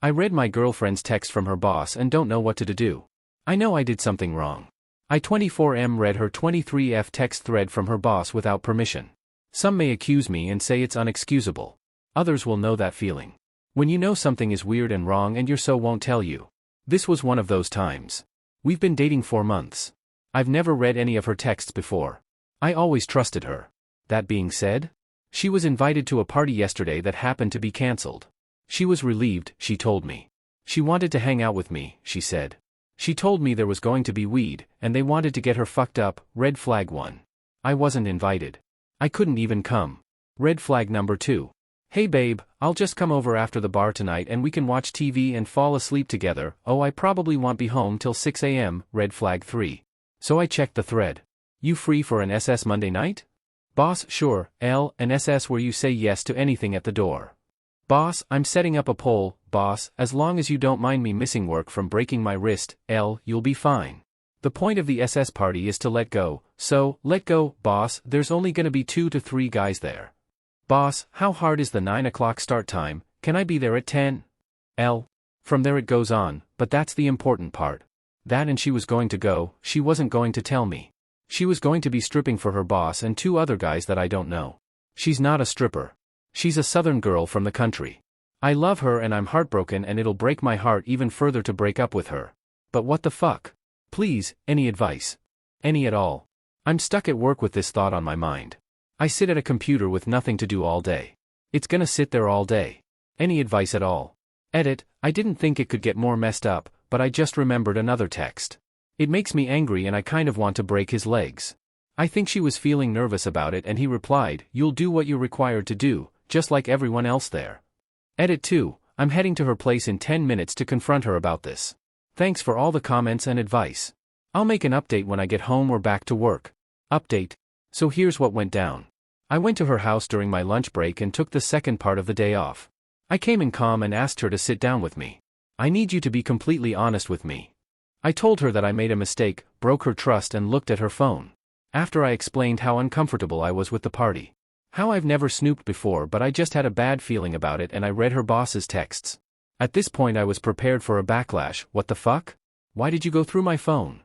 I read my girlfriend's text from her boss and don't know what to do. I know I did something wrong. I 24M read her 23F text thread from her boss without permission. Some may accuse me and say it's unexcusable. Others will know that feeling. When you know something is weird and wrong and your so won't tell you. This was one of those times. We've been dating 4 months. I've never read any of her texts before. I always trusted her. That being said, she was invited to a party yesterday that happened to be cancelled. She was relieved, she told me. She wanted to hang out with me, she said. She told me there was going to be weed, and they wanted to get her fucked up, red flag 1. I wasn't invited. I couldn't even come. Red flag number 2. Hey babe, I'll just come over after the bar tonight and we can watch TV and fall asleep together. Oh, I probably won't be home till 6 a.m, red flag 3. So I checked the thread. You free for an SS Monday night? Boss, sure, L, an SS where you say yes to anything at the door. Boss, I'm setting up a poll. Boss, as long as you don't mind me missing work from breaking my wrist, L, you'll be fine. The point of the SS party is to let go, so, let go. Boss, there's only gonna be 2 to 3 guys there. Boss, how hard is the 9 o'clock start time, can I be there at 10? L. From there it goes on, but that's the important part. That and she was going to go, she wasn't going to tell me. She was going to be stripping for her boss and 2 other guys that I don't know. She's not a stripper. She's a southern girl from the country. I love her and I'm heartbroken and it'll break my heart even further to break up with her. But what the fuck? Please, any advice? Any at all. I'm stuck at work with this thought on my mind. I sit at a computer with nothing to do all day. It's gonna sit there all day. Any advice at all? Edit, I didn't think it could get more messed up, but I just remembered another text. It makes me angry and I kind of want to break his legs. I think she was feeling nervous about it and he replied, you'll do what you're required to do, just like everyone else there. Edit 2, I'm heading to her place in 10 minutes to confront her about this. Thanks for all the comments and advice. I'll make an update when I get home or back to work. Update. So here's what went down. I went to her house during my lunch break and took the second part of the day off. I came in calm and asked her to sit down with me. I need you to be completely honest with me. I told her that I made a mistake, broke her trust and looked at her phone. After I explained how uncomfortable I was with the party. How I've never snooped before but I just had a bad feeling about it and I read her boss's texts. At this point I was prepared for a backlash. What the fuck? Why did you go through my phone?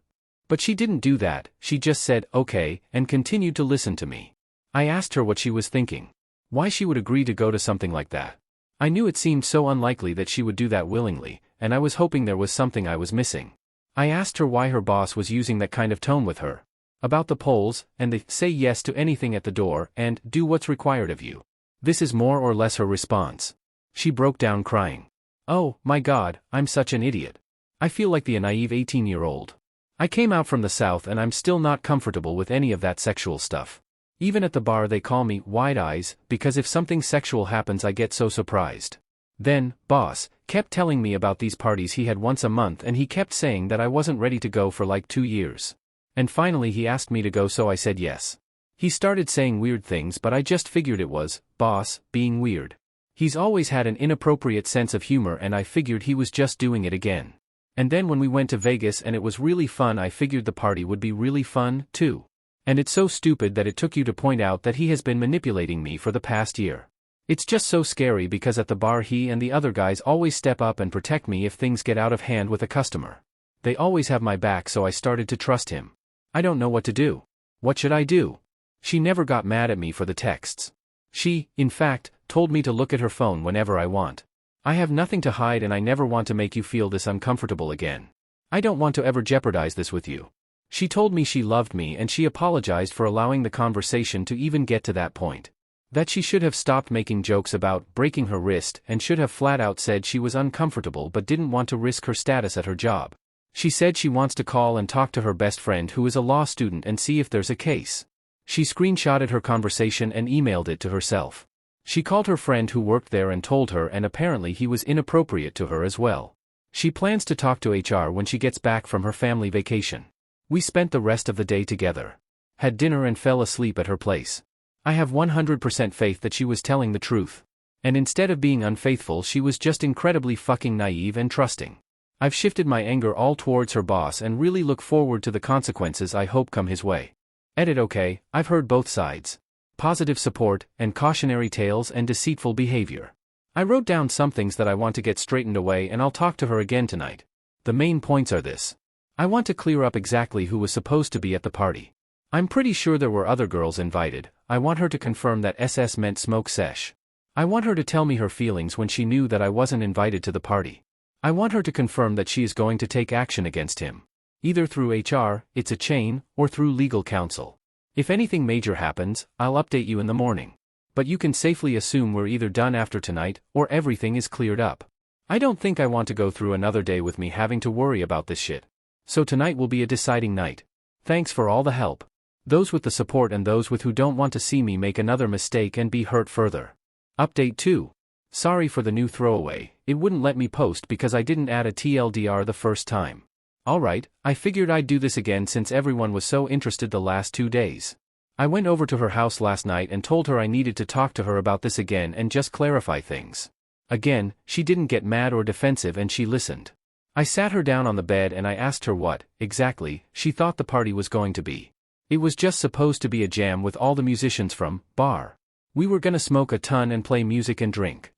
But she didn't do that, she just said, okay, and continued to listen to me. I asked her what she was thinking. Why she would agree to go to something like that. I knew it seemed so unlikely that she would do that willingly, and I was hoping there was something I was missing. I asked her why her boss was using that kind of tone with her. About the polls, and the say yes to anything at the door, and do what's required of you. This is more or less her response. She broke down crying. Oh, my God, I'm such an idiot. I feel like the naive 18-year-old. I came out from the South and I'm still not comfortable with any of that sexual stuff. Even at the bar they call me Wide Eyes, because if something sexual happens I get so surprised. Then, boss, kept telling me about these parties he had once a month and he kept saying that I wasn't ready to go for like 2 years. And finally he asked me to go so I said yes. He started saying weird things but I just figured it was, boss, being weird. He's always had an inappropriate sense of humor and I figured he was just doing it again. And then when we went to Vegas and it was really fun I figured the party would be really fun, too. And it's so stupid that it took you to point out that he has been manipulating me for the past year. It's just so scary because at the bar he and the other guys always step up and protect me if things get out of hand with a customer. They always have my back so I started to trust him. I don't know what to do. What should I do? She never got mad at me for the texts. She, in fact, told me to look at her phone whenever I want. I have nothing to hide and I never want to make you feel this uncomfortable again. I don't want to ever jeopardize this with you. She told me she loved me and she apologized for allowing the conversation to even get to that point. That she should have stopped making jokes about breaking her wrist and should have flat out said she was uncomfortable but didn't want to risk her status at her job. She said she wants to call and talk to her best friend who is a law student and see if there's a case. She screenshotted her conversation and emailed it to herself. She called her friend who worked there and told her and apparently he was inappropriate to her as well. She plans to talk to HR when she gets back from her family vacation. We spent the rest of the day together. Had dinner and fell asleep at her place. I have 100% faith that she was telling the truth. And instead of being unfaithful she was just incredibly fucking naive and trusting. I've shifted my anger all towards her boss and really look forward to the consequences I hope come his way. Edit okay, I've heard both sides. Positive support, and cautionary tales and deceitful behavior. I wrote down some things that I want to get straightened away and I'll talk to her again tonight. The main points are this. I want to clear up exactly who was supposed to be at the party. I'm pretty sure there were other girls invited. I want her to confirm that SS meant smoke sesh. I want her to tell me her feelings when she knew that I wasn't invited to the party. I want her to confirm that she is going to take action against him. Either through HR, it's a chain, or through legal counsel. If anything major happens, I'll update you in the morning. But you can safely assume we're either done after tonight, or everything is cleared up. I don't think I want to go through another day with me having to worry about this shit. So tonight will be a deciding night. Thanks for all the help. Those with the support and those with who don't want to see me make another mistake and be hurt further. Update 2. Sorry for the new throwaway, it wouldn't let me post because I didn't add a TLDR the first time. Alright, I figured I'd do this again since everyone was so interested the last 2 days. I went over to her house last night and told her I needed to talk to her about this again and just clarify things. Again, she didn't get mad or defensive and she listened. I sat her down on the bed and I asked her what, exactly, she thought the party was going to be. It was just supposed to be a jam with all the musicians from bar. We were gonna smoke a ton and play music and drink.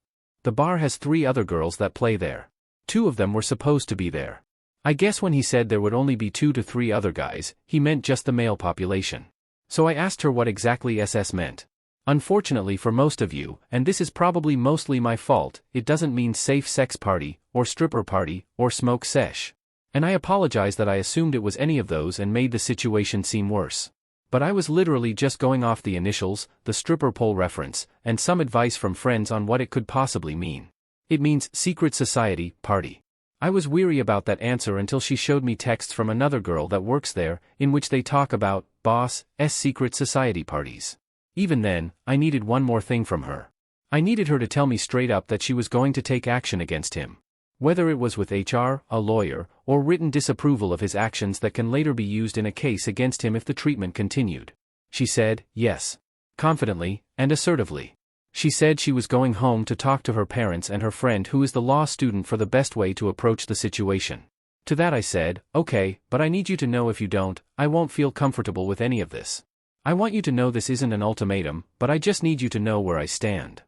The bar has 3 other girls that play there. 2 of them were supposed to be there. I guess when he said there would only be 2 to 3 other guys, he meant just the male population. So I asked her what exactly SS meant. Unfortunately for most of you, and this is probably mostly my fault, it doesn't mean safe sex party, or stripper party, or smoke sesh. And I apologize that I assumed it was any of those and made the situation seem worse. But I was literally just going off the initials, the stripper pole reference, and some advice from friends on what it could possibly mean. It means secret society, party. I was weary about that answer until she showed me texts from another girl that works there, in which they talk about boss' secret society parties. Even then, I needed one more thing from her. I needed her to tell me straight up that she was going to take action against him. Whether it was with HR, a lawyer, or written disapproval of his actions that can later be used in a case against him if the treatment continued. She said, yes. Confidently, and assertively. She said she was going home to talk to her parents and her friend who is the law student for the best way to approach the situation. To that I said, okay, but I need you to know if you don't, I won't feel comfortable with any of this. I want you to know this isn't an ultimatum, but I just need you to know where I stand.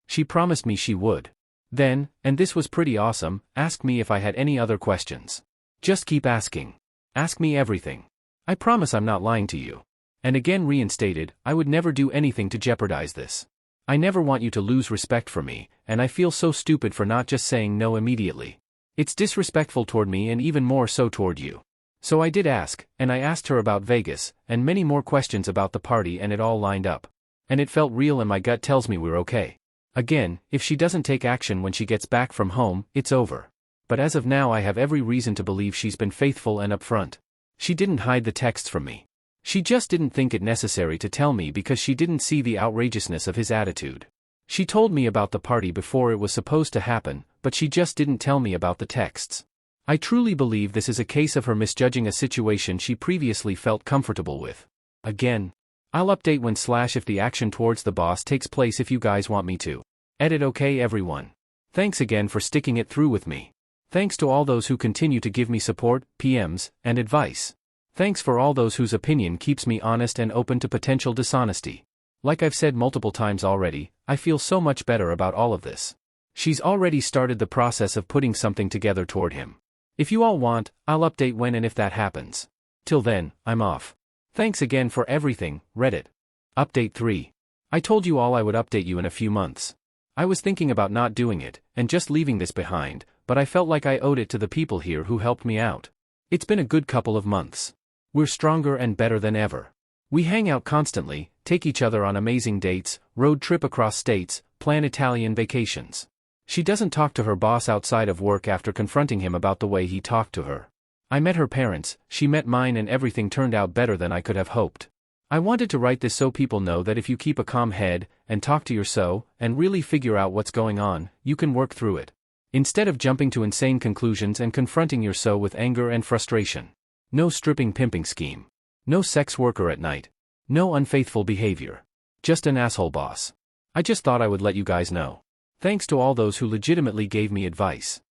She promised me she would. Then, and this was pretty awesome, ask me if I had any other questions. Just keep asking. Ask me everything. I promise I'm not lying to you. And again reinstated, I would never do anything to jeopardize this. I never want you to lose respect for me, and I feel so stupid for not just saying no immediately. It's disrespectful toward me and even more so toward you. So I did ask, and I asked her about Vegas, and many more questions about the party and it all lined up. And it felt real and my gut tells me we're okay. Again, if she doesn't take action when she gets back from home, it's over. But as of now I have every reason to believe she's been faithful and upfront. She didn't hide the texts from me. She just didn't think it necessary to tell me because she didn't see the outrageousness of his attitude. She told me about the party before it was supposed to happen, but she just didn't tell me about the texts. I truly believe this is a case of her misjudging a situation she previously felt comfortable with. Again, I'll update when / if the action towards the boss takes place if you guys want me to. Edit okay everyone. Thanks again for sticking it through with me. Thanks to all those who continue to give me support, PMs, and advice. Thanks for all those whose opinion keeps me honest and open to potential dishonesty. Like I've said multiple times already, I feel so much better about all of this. She's already started the process of putting something together toward him. If you all want, I'll update when and if that happens. Till then, I'm off. Thanks again for everything, Reddit. Update 3. I told you all I would update you in a few months. I was thinking about not doing it, and just leaving this behind, but I felt like I owed it to the people here who helped me out. It's been a good couple of months. We're stronger and better than ever. We hang out constantly, take each other on amazing dates, road trip across states, plan Italian vacations. She doesn't talk to her boss outside of work after confronting him about the way he talked to her. I met her parents, she met mine, and everything turned out better than I could have hoped. I wanted to write this so people know that if you keep a calm head, and talk to your so, and really figure out what's going on, you can work through it. Instead of jumping to insane conclusions and confronting your so with anger and frustration. No stripping pimping scheme. No sex worker at night. No unfaithful behavior. Just an asshole boss. I just thought I would let you guys know. Thanks to all those who legitimately gave me advice.